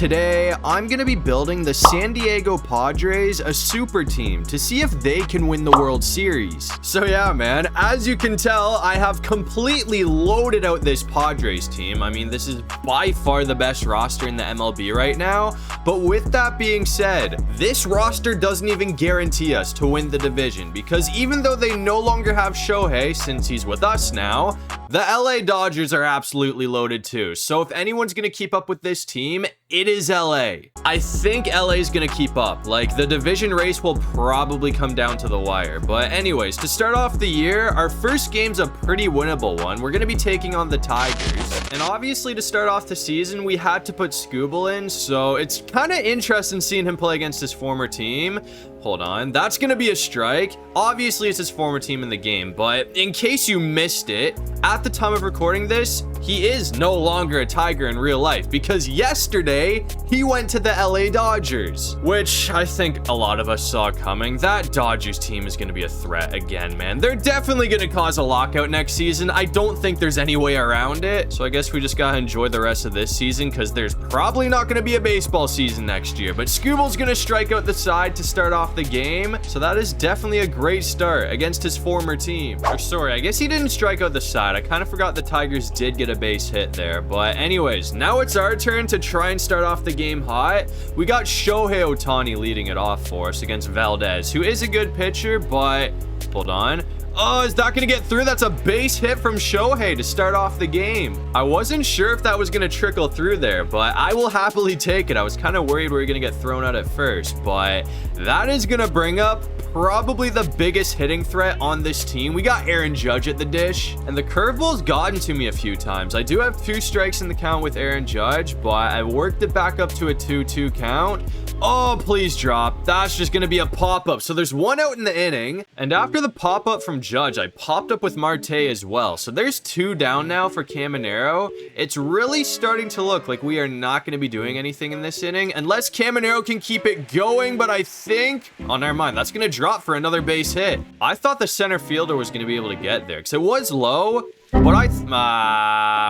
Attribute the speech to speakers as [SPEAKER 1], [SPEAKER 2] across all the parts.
[SPEAKER 1] Today, I'm going to be building the San Diego Padres a super team to see if they can win the World Series. So yeah, man, as you can tell, I have completely loaded out this Padres team. I mean, this is by far the best roster in the MLB right now. But with that being said, this roster doesn't even guarantee us to win the division, because even though they no longer have Shohei since he's with us now, the LA Dodgers are absolutely loaded too. So if anyone's going to keep up with this team, it is LA. I think LA is going to keep up. Like, the division race will probably come down to the wire. But anyways, to start off the year, our first game's a pretty winnable one. We're going to be taking on the Tigers. And obviously to start off the season, we had to put Scooble in. So it's kind of interesting seeing him play against his former team. Hold on, that's gonna be a strike. Obviously, it's his former team in the game, but in case you missed it, at the time of recording this, he is no longer a Tiger in real life, because yesterday, he went to the LA Dodgers, which I think a lot of us saw coming. That Dodgers team is gonna be a threat again, man. They're definitely gonna cause a lockout next season. I don't think there's any way around it, so I guess we just gotta enjoy the rest of this season, because there's probably not gonna be a baseball season next year, but Scooble's gonna strike out the side to start off the game, so that is definitely a great start against his former team. Or sorry, I guess he didn't strike out the side. I kind of forgot the Tigers did get a base hit there. But anyways, now it's our turn to try and start off the game hot. We got Shohei Ohtani leading it off for us against Valdez, who is a good pitcher, but hold on. Oh, is that going to get through? That's a base hit from Shohei to start off the game. I wasn't sure if that was going to trickle through there, but I will happily take it. I was kind of worried we were going to get thrown out at first, but that is going to bring up probably the biggest hitting threat on this team. We got Aaron Judge at the dish, and the curveball's gotten to me a few times. I do have 2 strikes in the count with Aaron Judge, but I worked it back up to a 2-2 count. Oh, please drop. That's just going to be a pop-up. So there's 1 out in the inning, and after the pop-up from Judge, I popped up with Marte as well. So there's 2 down now for Caminero. It's really starting to look like we are not going to be doing anything in this inning unless Caminero can keep it going, but I think... oh, never mind. That's going to drop for another base hit. I thought the center fielder was going to be able to get there because it was low. But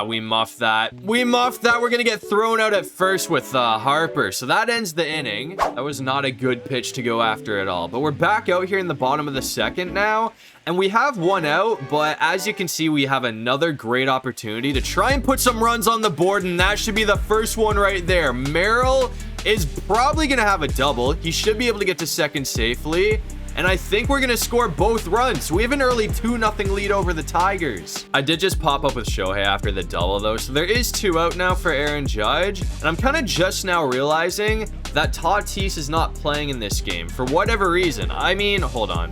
[SPEAKER 1] we muffed that. We muffed that. We're going to get thrown out at first with Harper. So that ends the inning. That was not a good pitch to go after at all. But we're back out here in the bottom of the second now. And we have 1 out. But as you can see, we have another great opportunity to try and put some runs on the board. And that should be the first one right there. Merrill is probably going to have a double. He should be able to get to second safely. And I think we're going to score both runs. We have an early 2-0 lead over the Tigers. I did just pop up with Shohei after the double, though. So there is 2 out now for Aaron Judge. And I'm kind of just now realizing that Tatis is not playing in this game for whatever reason. I mean, hold on.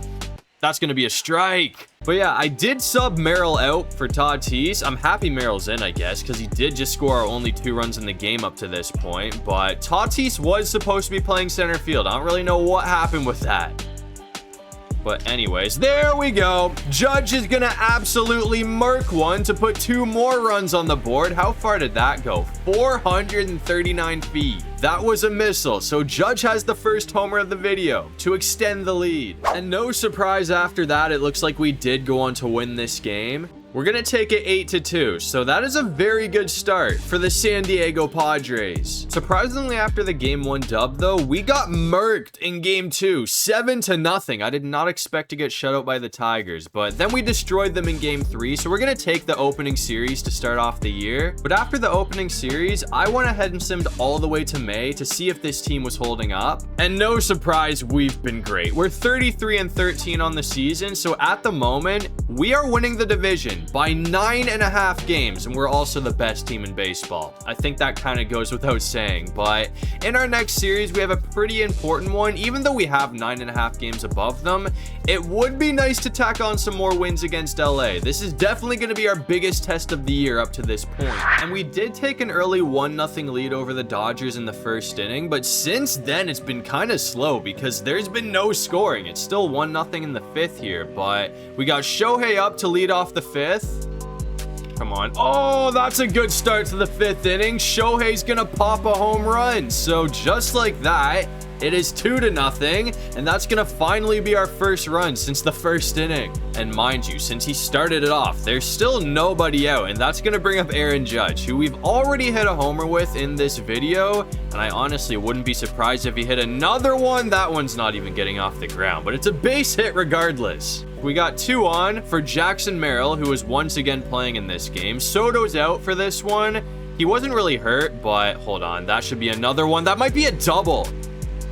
[SPEAKER 1] That's going to be a strike. But yeah, I did sub Merrill out for Tatis. I'm happy Merrill's in, I guess, because he did just score our only 2 runs in the game up to this point. But Tatis was supposed to be playing center field. I don't really know what happened with that. But anyways, there we go. Judge is going to absolutely murk one to put 2 more runs on the board. How far did that go? 439 feet. That was a missile. So Judge has the first homer of the video to extend the lead. And no surprise after that, it looks like we did go on to win this game. We're going to take it 8-2, so that is a very good start for the San Diego Padres. Surprisingly, after the Game 1 dub, though, we got murked in Game 2, 7-0. I did not expect to get shut out by the Tigers, but then we destroyed them in Game 3, so we're going to take the opening series to start off the year. But after the opening series, I went ahead and simmed all the way to May to see if this team was holding up. And no surprise, we've been great. We're 33-13 on the season, so at the moment, we are winning the division by 9.5 games, and we're also the best team in baseball. I think that kind of goes without saying, but in our next series, we have a pretty important one. Even though we have 9.5 games above them, it would be nice to tack on some more wins against LA. This is definitely going to be our biggest test of the year up to this point. And we did take an early 1-0 lead over the Dodgers in the first inning, but since then, it's been kind of slow because there's been no scoring. It's still 1-0 in the 5th here, but we got Shohei up to lead off the 5th. Come on. Oh, that's a good start to the 5th inning. Shohei's gonna pop a home run. So just like that, It is 2-0, and that's gonna finally be our first run since the first inning. And mind you, since he started it off, there's still nobody out, and that's gonna bring up Aaron Judge, who we've already hit a homer with in this video, and I honestly wouldn't be surprised if he hit another one. That one's not even getting off the ground, but it's a base hit regardless. We got 2 on for Jackson Merrill, who is once again playing in this game. Soto's out for this one. He wasn't really hurt, but hold on, that should be another one. That might be a double.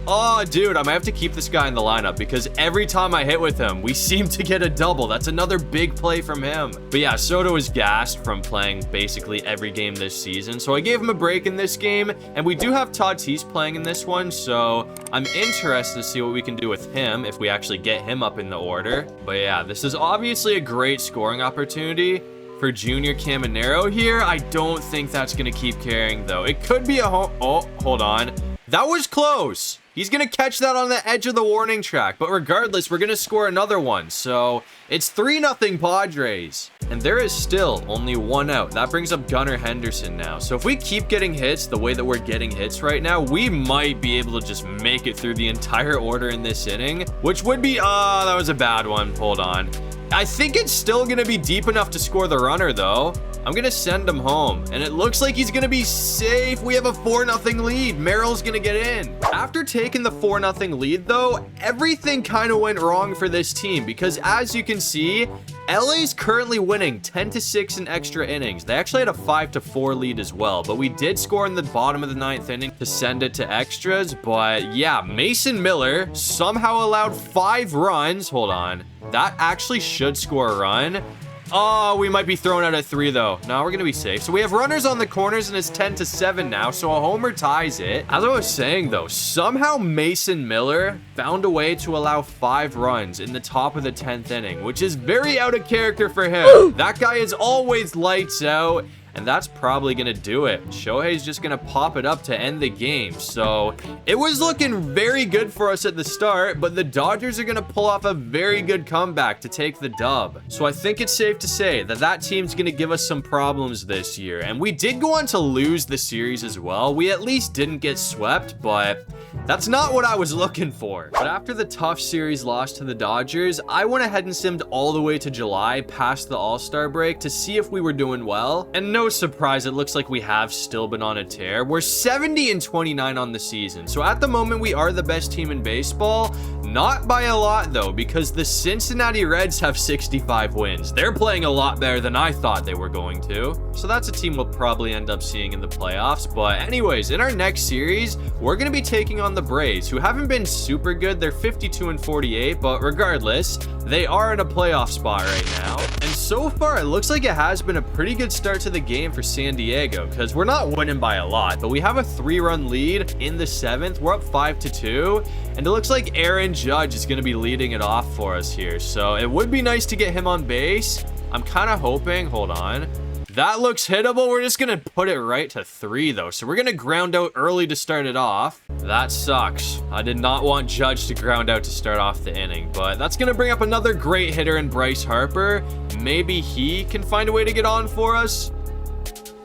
[SPEAKER 1] Oh, dude, I might have to keep this guy in the lineup because every time I hit with him, we seem to get a double. That's another big play from him. But yeah, Soto is gassed from playing basically every game this season. So I gave him a break in this game, and we do have Tatis playing in this one. So I'm interested to see what we can do with him if we actually get him up in the order. But yeah, this is obviously a great scoring opportunity for Junior Caminero here. I don't think that's going to keep carrying, though. It could be a home. Oh, hold on. That was close. He's going to catch that on the edge of the warning track. But regardless, we're going to score another one. So it's 3-0 Padres. And there is still only 1 out. That brings up Gunnar Henderson now. So if we keep getting hits the way that we're getting hits right now, we might be able to just make it through the entire order in this inning, which would be, that was a bad one. Hold on. I think it's still going to be deep enough to score the runner, though. I'm going to send him home, and it looks like he's going to be safe. We have a 4-0 lead. Merrill's going to get in. After taking the 4-0 lead, though, everything kind of went wrong for this team because, as you can see, LA's currently winning 10-6 in extra innings. They actually had a 5-4 lead as well, but we did score in the bottom of the 9th inning to send it to extras. But yeah, Mason Miller somehow allowed 5 runs. Hold on. That actually should score a run. Oh, we might be thrown out at 3, though. No, we're going to be safe. So we have runners on the corners, and it's 10-7 now, so a homer ties it. As I was saying, though, somehow Mason Miller found a way to allow 5 runs in the top of the 10th inning, which is very out of character for him. That guy is always lights out. And that's probably going to do it. Shohei's just going to pop it up to end the game. So it was looking very good for us at the start, but the Dodgers are going to pull off a very good comeback to take the dub. So I think it's safe to say that that team's going to give us some problems this year. And we did go on to lose the series as well. We at least didn't get swept, but that's not what I was looking for. But after the tough series loss to the Dodgers, I went ahead and simmed all the way to July past the All-Star break to see if we were doing well. And no surprise, it looks like we have still been on a tear. We're 70-29 on the season. So at the moment, we are the best team in baseball. Not by a lot, though, because the Cincinnati Reds have 65 wins. They're playing a lot better than I thought they were going to. So that's a team we'll probably end up seeing in the playoffs. But anyways, in our next series, we're going to be taking on the Braves, who haven't been super good. They're 52-48, but regardless, they are in a playoff spot right now. And so far, it looks like it has been a pretty good start to the game for San Diego, because we're not winning by a lot, but we have a 3-run lead in the 7th. We're up 5-2, and it looks like Aaron Judge is going to be leading it off for us here. So it would be nice to get him on base. I'm kind of hoping, hold on. That looks hittable. We're just going to put it right to 3, though. So we're going to ground out early to start it off. That sucks. I did not want Judge to ground out to start off the inning, but that's going to bring up another great hitter in Bryce Harper. Maybe he can find a way to get on for us.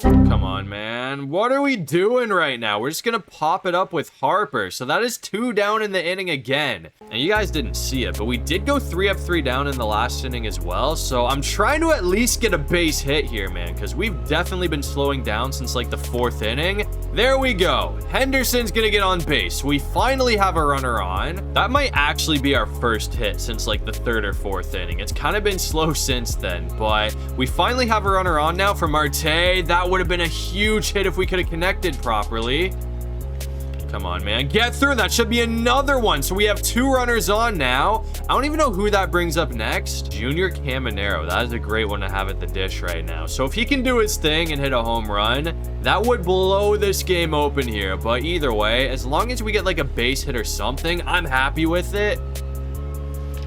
[SPEAKER 1] Come on, man. What are we doing right now? We're just going to pop it up with Harper. So that is 2 down in the inning again. And you guys didn't see it, but we did go 3 up, 3 down in the last inning as well. So I'm trying to at least get a base hit here, man, because we've definitely been slowing down since like the 4th inning. There we go. Henderson's going to get on base. We finally have a runner on. That might actually be our first hit since like the 3rd or 4th inning. It's kind of been slow since then, but we finally have a runner on now for Marte. That would have been a huge hit if we could have connected properly. Come on, man. Get through. That should be another one. So we have 2 runners on now. I don't even know who that brings up next. Junior Caminero. That is a great one to have at the dish right now. So if he can do his thing and hit a home run, that would blow this game open here. But either way, as long as we get like a base hit or something, I'm happy with it.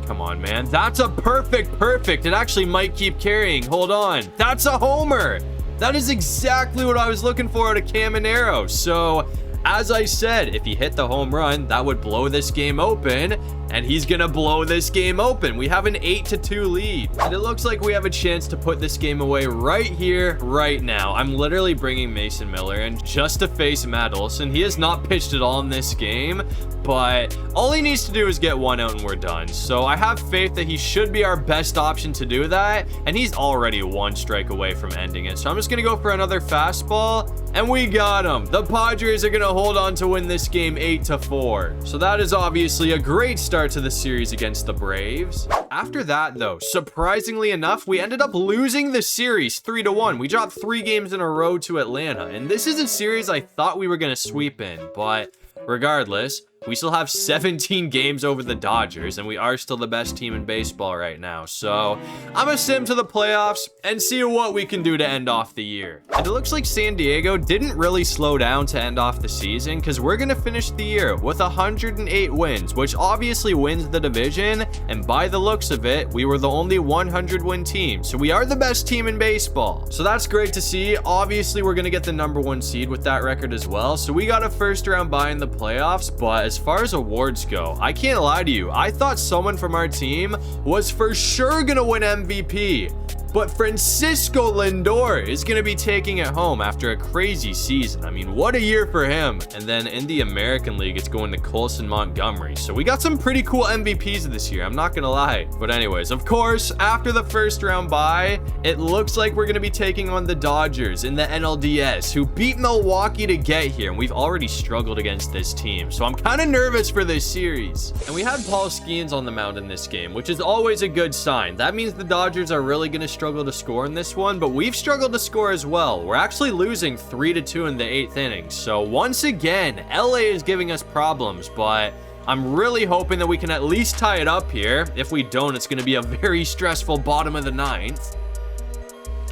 [SPEAKER 1] Come on, man. That's a perfect. It actually might keep carrying. Hold on. That's a homer. That is exactly what I was looking for out of Caminero. So As I said, if he hit the home run, that would blow this game open, and he's gonna blow this game open. We have an 8-2 lead, and it looks like we have a chance to put this game away right here, right now. I'm literally bringing Mason Miller in just to face Matt Olson. He has not pitched at all in this game, but all he needs to do is get one out and we're done. So I have faith that he should be our best option to do that, and he's already one strike away from ending it. So I'm just gonna go for another fastball, and we got him. The Padres are gonna hold on to win this game 8-4. So that is obviously a great start to the series against the Braves. After that, though, surprisingly enough, we ended up losing the series 3-1. We dropped 3 games in a row to Atlanta, and this is a series I thought we were gonna sweep in, but regardless, we still have 17 games over the Dodgers, and we are still the best team in baseball right now. So I'm gonna sim to the playoffs and see what we can do to end off the year. And it looks like San Diego didn't really slow down to end off the season, because we're gonna finish the year with 108 wins, which obviously wins the division. And by the looks of it, we were the only 100-win team. So we are the best team in baseball. So that's great to see. Obviously, we're gonna get the #1 seed with that record as well. So we got a first round bye in the playoffs, but as far as awards go, I can't lie to you, I thought someone from our team was for sure gonna win MVP. But Francisco Lindor is going to be taking it home after a crazy season. I mean, what a year for him. And then in the American League, it's going to Colson Montgomery. So we got some pretty cool MVPs this year, I'm not going to lie. But anyways, of course, after the first round bye, it looks like we're going to be taking on the Dodgers in the NLDS, who beat Milwaukee to get here. And we've already struggled against this team. So I'm kind of nervous for this series. And we had Paul Skeens on the mound in this game, which is always a good sign. That means the Dodgers are really going to struggle to score in this one, but we've struggled to score as well. We're actually losing 3-2 in the 8th inning. So once again, LA is giving us problems, but I'm really hoping that we can at least tie it up here. If we don't, it's going to be a very stressful bottom of the 9th.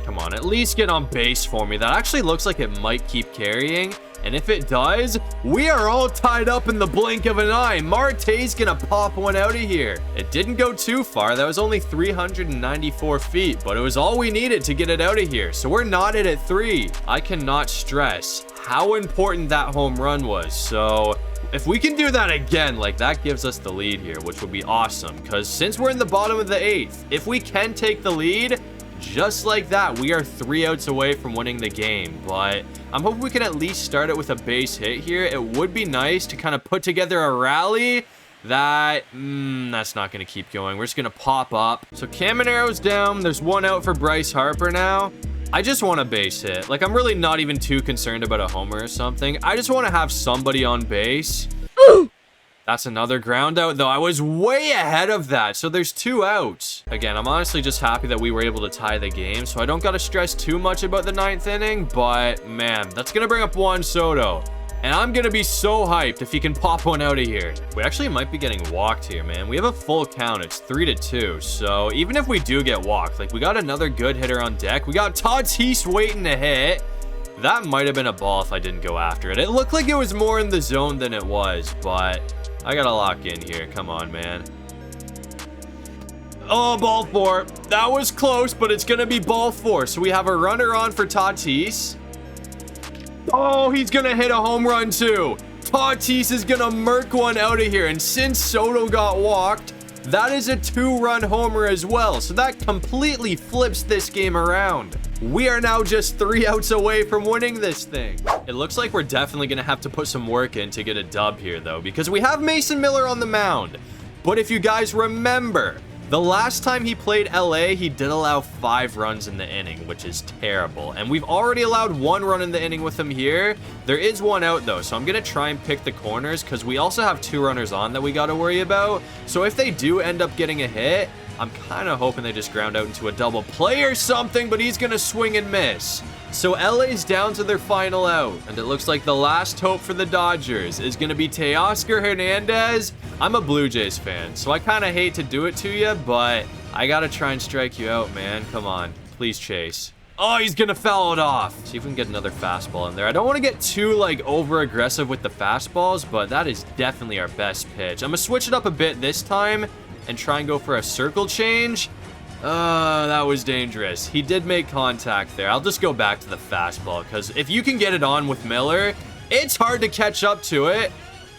[SPEAKER 1] Come on, at least get on base for me. That actually looks like it might keep carrying. And if it does, we are all tied up in the blink of an eye. Marte's gonna pop one out of here. It didn't go too far. That was only 394 feet, but it was all we needed to get it out of here. So we're knotted at 3. I cannot stress how important that home run was. So if we can do that again, like, that gives us the lead here, which would be awesome. Because since we're in the bottom of the 8th, if we can take the lead, just like that, we are 3 outs away from winning the game. But I'm hoping we can at least start it with a base hit here. It would be nice to kind of put together a rally. That's not going to keep going. We're just going to pop up. So Camaro's down. There's 1 out for Bryce Harper now. I just want a base hit. Like, I'm really not even too concerned about a homer or something. I just want to have somebody on base. That's another ground out, though. I was way ahead of that. So there's 2 outs. Again, I'm honestly just happy that we were able to tie the game. So I don't got to stress too much about the 9th inning. But, man, that's going to bring up Juan Soto. And I'm going to be so hyped if he can pop one out of here. We actually might be getting walked here, man. We have a full count. It's 3-2. So even if we do get walked, like, we got another good hitter on deck. We got Tatis waiting to hit. That might have been a ball if I didn't go after it. It looked like it was more in the zone than it was, but I gotta lock in here. Come on, man. Oh, ball 4. That was close, but it's gonna be ball 4. So we have a runner on for Tatis. Oh, he's gonna hit a home run too. Tatis is gonna murk one out of here. And since Soto got walked, that is a 2-run homer as well. So that completely flips this game around. We are now just 3 outs away from winning this thing. It looks like we're definitely going to have to put some work in to get a dub here, though, because we have Mason Miller on the mound. But if you guys remember, the last time he played LA, he did allow 5 runs in the inning, which is terrible. And we've already allowed 1 run in the inning with him here. There is 1 out, though, so I'm going to try and pick the corners because we also have 2 runners on that we got to worry about. So if they do end up getting a hit, I'm kind of hoping they just ground out into a double play or something, but he's going to swing and miss. So LA's down to their final out, and it looks like the last hope for the Dodgers is going to be Teoscar Hernandez. I'm a Blue Jays fan, so I kind of hate to do it to you, but I got to try and strike you out, man. Come on. Please chase. Oh, he's going to foul it off. See if we can get another fastball in there. I don't want to get too, like, over-aggressive with the fastballs, but that is definitely our best pitch. I'm going to switch it up a bit this time and try and go for a circle change. That was dangerous. He did make contact there. I'll just go back to the fastball because if you can get it on with Miller, It's hard to catch up to it.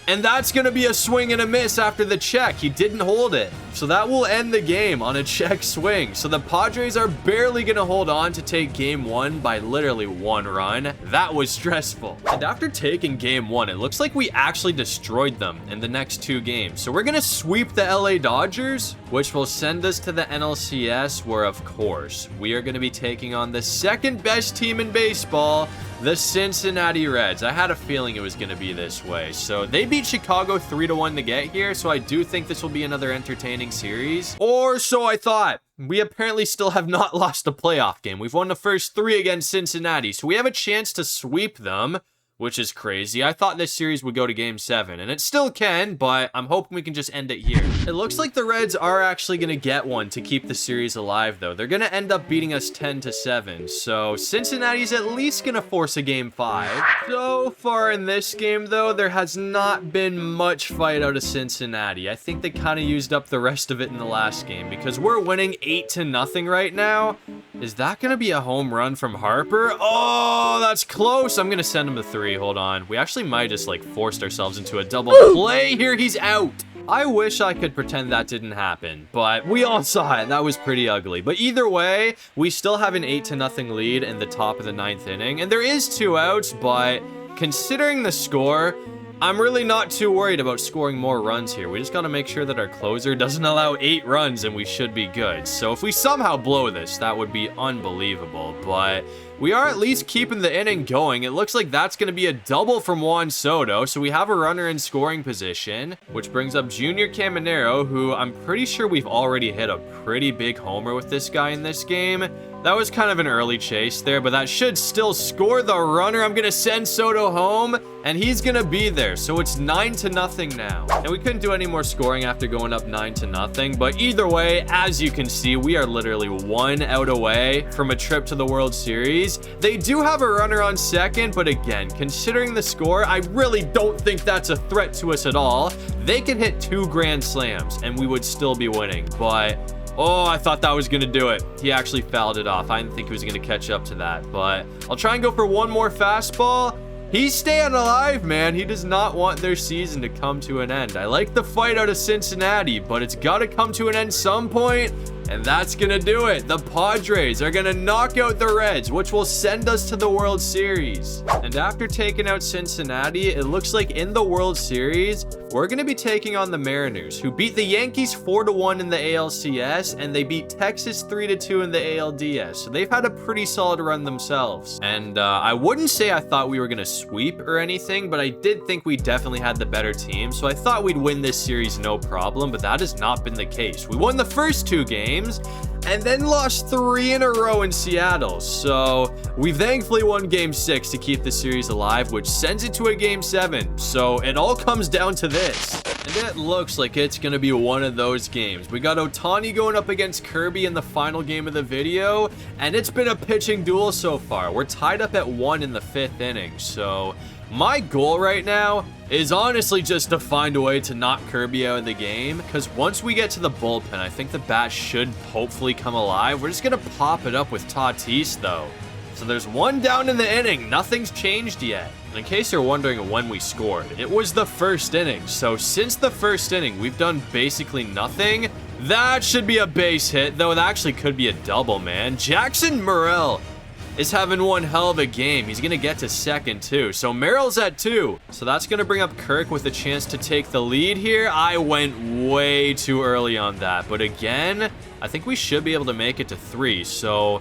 [SPEAKER 1] And that's going to be a swing and a miss after the check. He didn't hold it. So that will end the game on a check swing. So the Padres are barely going to hold on to take game 1 by literally 1 run. That was stressful. And after taking game 1, it looks like we actually destroyed them in the next 2 games. So we're going to sweep the LA Dodgers, which will send us to the NLCS, where of course we are going to be taking on the second best team in baseball, the Cincinnati Reds. I had a feeling it was going to be this way. So they beat Chicago 3-1 to get here. So I do think this will be another entertaining series. Or so I thought. We apparently still have not lost a playoff game. We've won the first 3 against Cincinnati. So we have a chance to sweep them, which is crazy. I thought this series would go to game 7, and it still can, but I'm hoping we can just end it here. It looks like the Reds are actually going to get one to keep the series alive, though. They're going to end up beating us 10-7, so Cincinnati's at least going to force a game 5. So far in this game, though, there has not been much fight out of Cincinnati. I think they kind of used up the rest of it in the last game, because we're winning 8-0 right now. Is that going to be a home run from Harper? Oh, that's close. I'm going to send him to 3. Hold on. We actually might just like forced ourselves into a double play here. He's out. I wish I could pretend that didn't happen, but we all saw it. That was pretty ugly. But either way, we still have an 8-0 lead in the top of the 9th inning. And there is 2 outs, but considering the score, I'm really not too worried about scoring more runs here. We just got to make sure that our closer doesn't allow 8 runs and we should be good. So if we somehow blow this, that would be unbelievable. But we are at least keeping the inning going. It looks like that's going to be a double from Juan Soto. So we have a runner in scoring position, which brings up Junior Caminero, who I'm pretty sure we've already hit a pretty big homer with this guy in this game. That was kind of an early chase there, but that should still score the runner. I'm going to send Soto home, and he's going to be there. So it's 9-0 now. And we couldn't do any more scoring after going up 9-0. But either way, as you can see, we are literally 1 out away from a trip to the World Series. They do have a runner on second, but again, considering the score, I really don't think that's a threat to us at all. They can hit 2 grand slams, and we would still be winning. But oh, I thought that was going to do it. He actually fouled it off. I didn't think he was going to catch up to that, but I'll try and go for one more fastball. He's staying alive, man. He does not want their season to come to an end. I like the fight out of Cincinnati, but it's got to come to an end some point, and that's going to do it. The Padres are going to knock out the Reds, which will send us to the World Series. And after taking out Cincinnati, it looks like in the World Series, we're going to be taking on the Mariners, who beat the Yankees 4-1 in the ALCS, and they beat Texas 3-2 in the ALDS. So they've had a pretty solid run themselves. And I wouldn't say I thought we were going to sweep or anything, but I did think we definitely had the better team. So I thought we'd win this series no problem, but that has not been the case. We won the first 2 games, and then lost 3 in a row in Seattle. So we thankfully won game 6 to keep the series alive, which sends it to a game 7. So it all comes down to this. And it looks like it's going to be one of those games. We got Ohtani going up against Kirby in the final game of the video, and it's been a pitching duel so far. We're tied up at 1 in the 5th inning. So my goal right now is honestly just to find a way to knock Kirby out of the game, because once we get to the bullpen, I think the bat should hopefully come alive. We're just going to pop it up with Tatis, though. So there's 1 down in the inning. Nothing's changed yet. And in case you're wondering when we scored, it was the 1st inning. So since the 1st inning, we've done basically nothing. That should be a base hit, though it actually could be a double, man. Jackson Morrell is having one hell of a game. He's going to get to second, too. So Merrill's at 2. So that's going to bring up Kirk with a chance to take the lead here. I went way too early on that. But again, I think we should be able to make it to 3. So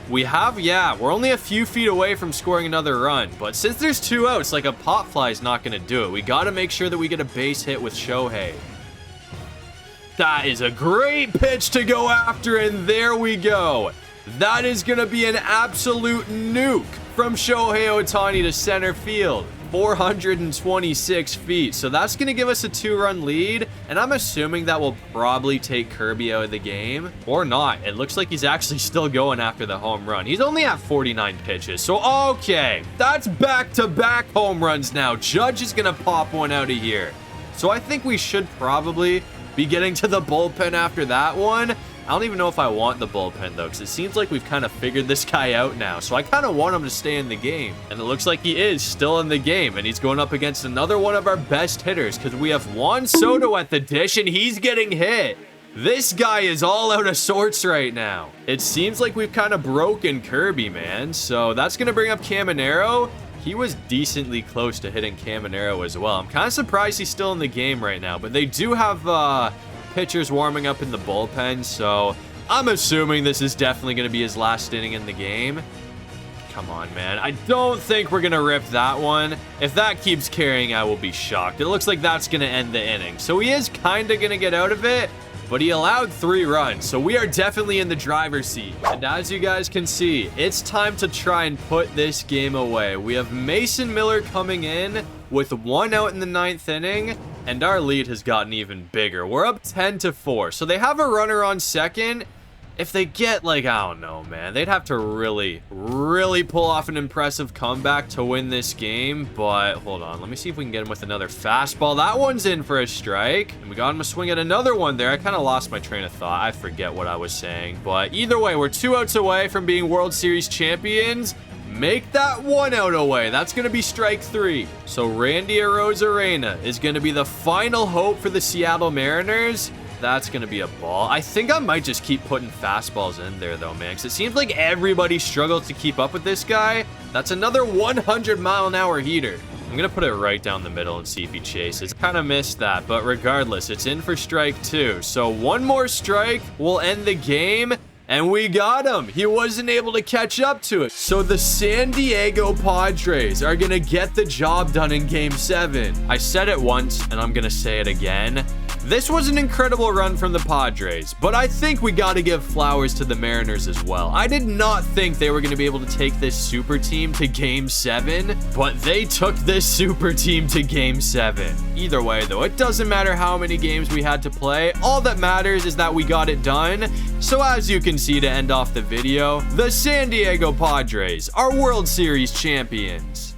[SPEAKER 1] we have, yeah, we're only a few feet away from scoring another run. But since there's 2 outs, like a pop fly is not going to do it. We got to make sure that we get a base hit with Shohei. That is a great pitch to go after, and there we go. That is going to be an absolute nuke from Shohei Ohtani to center field. 426 feet. So that's going to give us a 2-run lead. And I'm assuming that will probably take Kirby out of the game. Or not. It looks like he's actually still going after the home run. He's only at 49 pitches. So, okay. That's back-to-back home runs now. Judge is going to pop one out of here. So I think we should probably be getting to the bullpen after that one. I don't even know if I want the bullpen, though, because it seems like we've kind of figured this guy out now. So I kind of want him to stay in the game. And it looks like he is still in the game. And he's going up against another one of our best hitters, because we have Juan Soto at the dish, and he's getting hit. This guy is all out of sorts right now. It seems like we've kind of broken Kirby, man. So that's going to bring up Caminero. He was decently close to hitting Caminero as well. I'm kind of surprised he's still in the game right now. But they do have pitchers warming up in the bullpen. So I'm assuming this is definitely going to be his last inning in the game. Come on, man. I don't think we're going to rip that one. If that keeps carrying, I will be shocked. It looks like that's going to end the inning. So he is kind of going to get out of it. But he allowed 3 runs, so we are definitely in the driver's seat. And as you guys can see, it's time to try and put this game away. We have Mason Miller coming in with 1 out in the 9th inning, and our lead has gotten even bigger. We're up 10-4, so they have a runner on second. If they get, like, I don't know, man, they'd have to really pull off an impressive comeback to win this game. But hold on, let me see if we can get him with another fastball. That one's in for a strike, and we got him to swing at another one there. I kind of lost my train of thought. I forget what I was saying, but either way, we're 2 outs away from being World Series champions. Make that 1 out away. That's going to be strike 3. So Randy Arozarena is going to be the final hope for the Seattle Mariners. That's going to be a ball. I think I might just keep putting fastballs in there, though, man, because it seems like everybody struggles to keep up with this guy. That's another 100-mile-an-hour heater. I'm going to put it right down the middle and see if he chases. Kind of missed that, but regardless, it's in for strike 2. So 1 more strike will end the game. And we got him. He wasn't able to catch up to it. So the San Diego Padres are going to get the job done in Game 7. I said it once, and I'm going to say it again. This was an incredible run from the Padres, but I think we got to give flowers to the Mariners as well. I did not think they were going to be able to take this super team to Game 7, but they took this super team to Game 7. Either way, though, it doesn't matter how many games we had to play. All that matters is that we got it done. So as you can see to end off the video, the San Diego Padres are World Series champions.